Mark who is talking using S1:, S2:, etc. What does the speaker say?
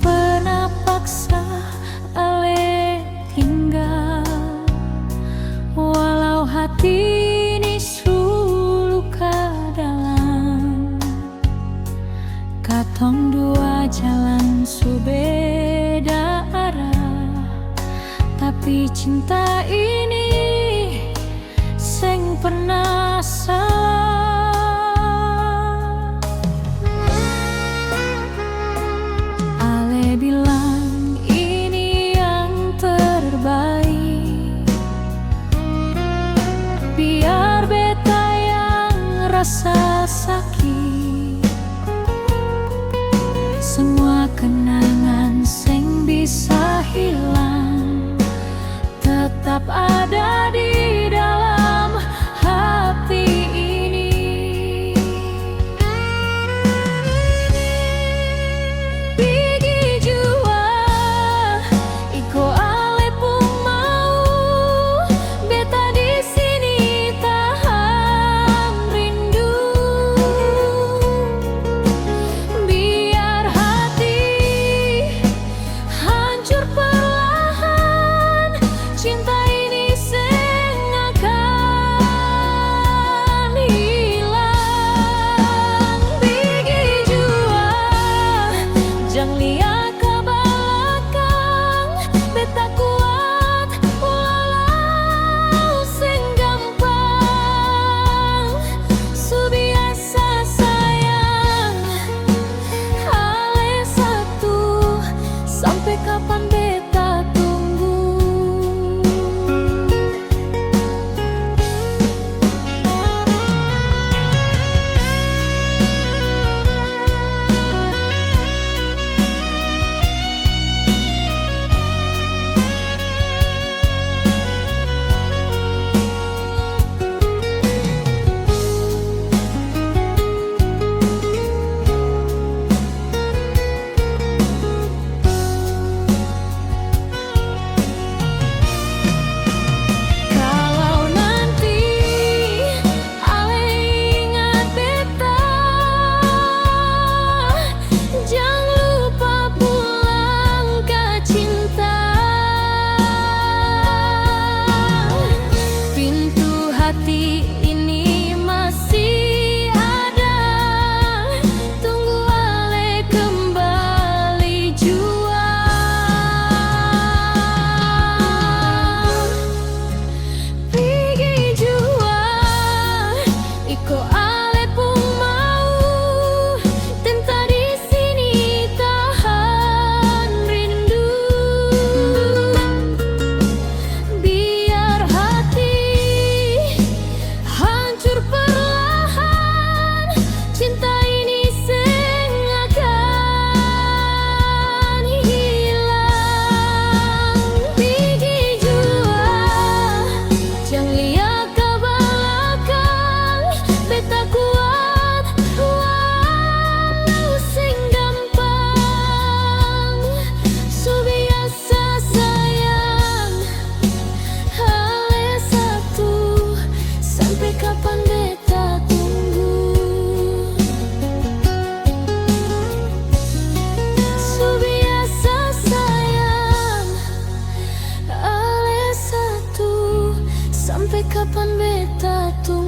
S1: pernah paksa ale tinggal, walau hati ini luka dalam. Katong dua jalan subeda arah, tapi cinta ini seng pernah salah. Ale bilang ini yang terbaik, biar beta yang rasa sakit. Semua kenangan seng bisa hilang, tetap ada di dalam hati ini. Bigi jua iko ale pun mau beta di sini tahan rindu, biar hati hancur perlahan. Cinta jangan lihat ke belakang, beta kuat walau sing gampang. Subiasa sayang, ale satu, sampai kapan beta tunggu. Hati ini masih ada, tunggu ale kembali jua. Pergi jua iko ale pun mau tenta di sini tahan rindu, biar hati hancur perlahan. Cinta ini seng akan hilang. Pergi jua, jangan lihat ke belakang, beta kuat walau seng gampang. Subiasa sayang, ale satu, sampai kapan beta tunggu. Subiasa sayang, ale satu, sampai kapan beta tunggu.